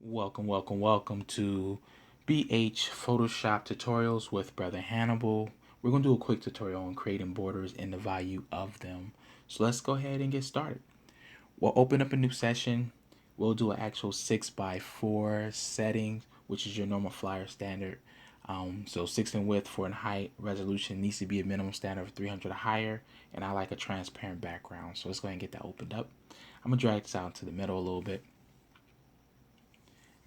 Welcome to BH Photoshop tutorials with Brother Hannibal. We're going to do a quick tutorial on creating borders and the value of them. So let's go ahead and get started. We'll open up a new session. We'll do an actual 6x4 setting, which is your normal flyer standard. So 6 in width, 4 in height. Resolution needs to be a minimum standard of 300 or higher. And I like a transparent background. So let's go ahead and get that opened up. I'm going to drag this out into the middle a little bit.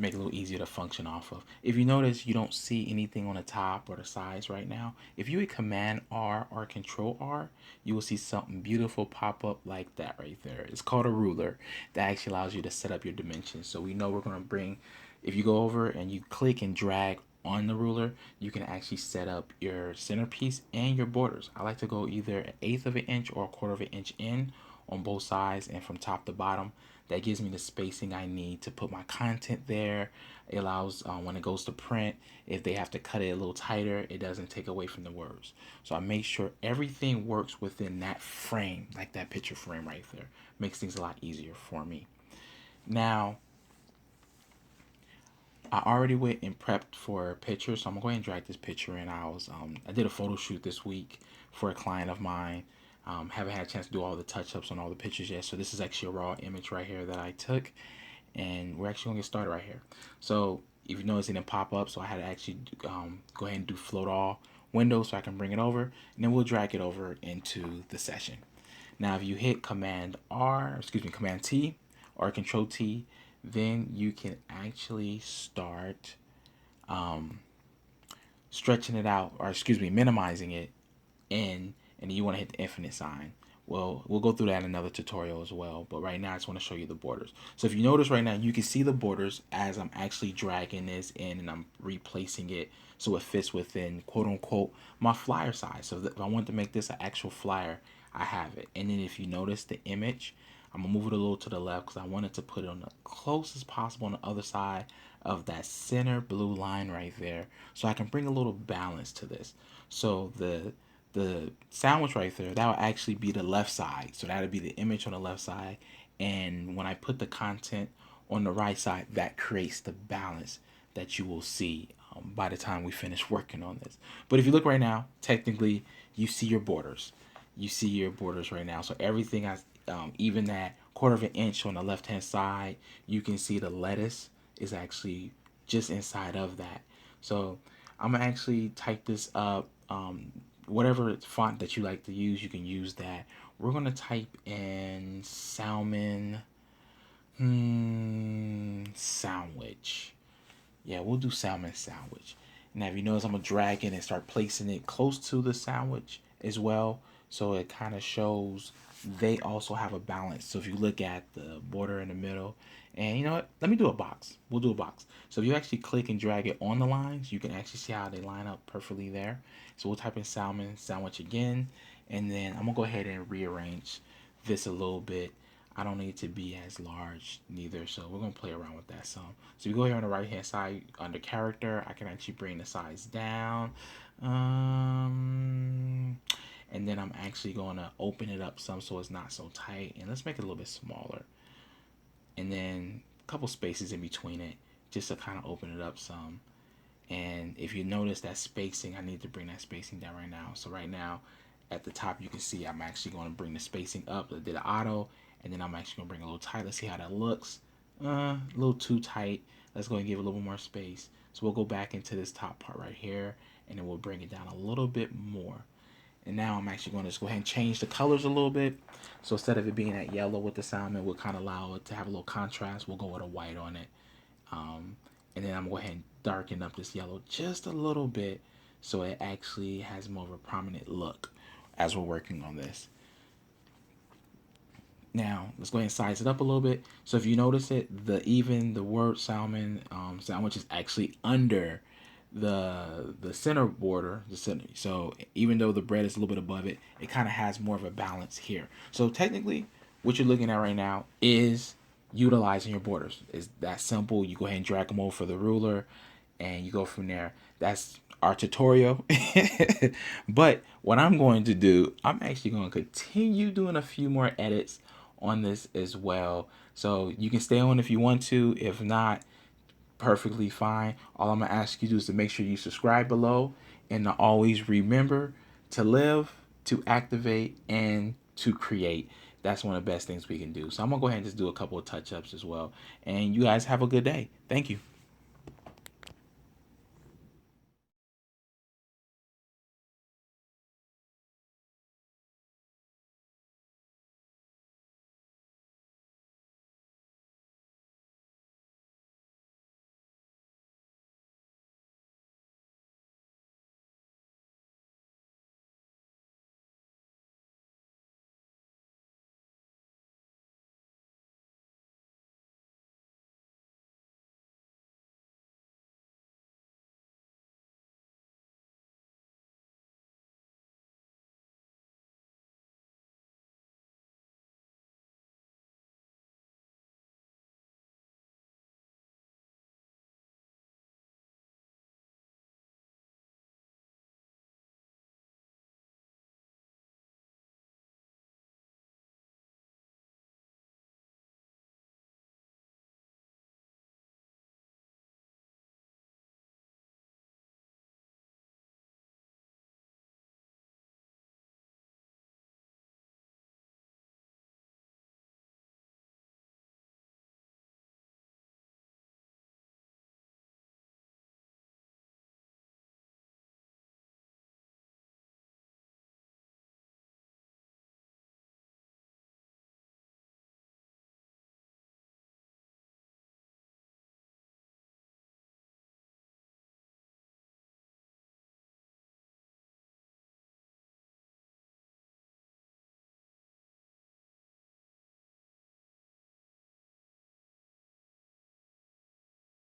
Make it a little easier to function off of. If you notice, you don't see anything on the top or the sides right now. If you hit Command R or Control R, you will see something beautiful pop up like that right there. It's called a ruler. That actually allows you to set up your dimensions. So we know we're going to bring, if you go over and you click and drag on the ruler, you can actually set up your centerpiece and your borders. I like to go either an eighth of an inch or a quarter of an inch in on both sides and from top to bottom. That gives me the spacing I need to put my content there. It allows when it goes to print, if they have to cut it a little tighter, it doesn't take away from the words. So I make sure everything works within that frame, like that picture frame right there. Makes things a lot easier for me. Now, I already went and prepped for a picture, so I'm gonna go ahead and drag this picture in. I did a photo shoot this week for a client of mine. Haven't had a chance to do all the touch-ups on all the pictures yet, so this is actually a raw image right here that I took, and we're actually gonna get started right here. So if you notice, it didn't pop up, so I had to actually go ahead and do float all window so I can bring it over, and then we'll drag it over into the session. Now, if you hit Command T or Control T, then you can actually start stretching it out, or minimizing it in, and then you want to hit the infinite sign. Well, we'll go through that in another tutorial as well, but right now I just want to show you the borders. So if you notice right now, you can see the borders as I'm actually dragging this in and I'm replacing it so it fits within, quote unquote, my flyer size. So if I want to make this an actual flyer, I have it. And then if you notice the image, I'm gonna move it a little to the left because I wanted to put it on the closest possible on the other side of that center blue line right there, so I can bring a little balance to this. So the sandwich right there, that will actually be the left side. So that would be the image on the left side. And when I put the content on the right side, that creates the balance that you will see by the time we finish working on this. But if you look right now, technically, you see your borders. You see your borders right now. So everything has, even that quarter of an inch on the left hand side, you can see the lettuce is actually just inside of that. So I'm gonna actually type this up. Whatever font that you like to use, you can use that. We're gonna type in salmon sandwich. Yeah, we'll do salmon sandwich. Now, if you notice, I'm gonna drag it and start placing it close to the sandwich as well, so it kind of shows they also have a balance. So if you look at the border in the middle, and you know what, let me do a box. We'll do a box. So if you actually click and drag it on the lines, you can actually see how they line up perfectly there. So we'll type in salmon sandwich again, and then I'm gonna go ahead and rearrange this a little bit. I don't need to be as large neither, so we're gonna play around with that some. So we go here on the right hand side under character, I can actually bring the size down. And then I'm actually gonna open it up some so it's not so tight, and let's make it a little bit smaller. And then a couple spaces in between it just to kind of open it up some. And if you notice that spacing, I need to bring that spacing down right now. So right now at the top, you can see I'm actually going to bring the spacing up. I did an auto, and then I'm actually going to bring a little tight. Let's see how that looks. A little too tight. Let's go and give it a little more space. So we'll go back into this top part right here, and then we'll bring it down a little bit more. And now I'm actually going to just go ahead and change the colors a little bit. So instead of it being that yellow with the salmon, we'll kind of allow it to have a little contrast. We'll go with a white on it. And then I'm going to go ahead and darken up this yellow just a little bit so it actually has more of a prominent look as we're working on this. Now let's go ahead and size it up a little bit. So if you notice it, the word salmon sandwich is actually under the center border, the center. So even though the bread is a little bit above it, it kind of has more of a balance here. So technically, what you're looking at right now is utilizing your borders. Is that simple? You go ahead and drag them over for the ruler, and you go from there. That's our tutorial. But what I'm going to do, I'm actually going to continue doing a few more edits on this as well. So you can stay on if you want to. If not, perfectly fine. All I'm gonna ask you to do is to make sure you subscribe below, and to always remember to live, to activate, and to create. That's one of the best things we can do. So I'm gonna go ahead and just do a couple of touch-ups as well. And you guys have a good day. Thank you.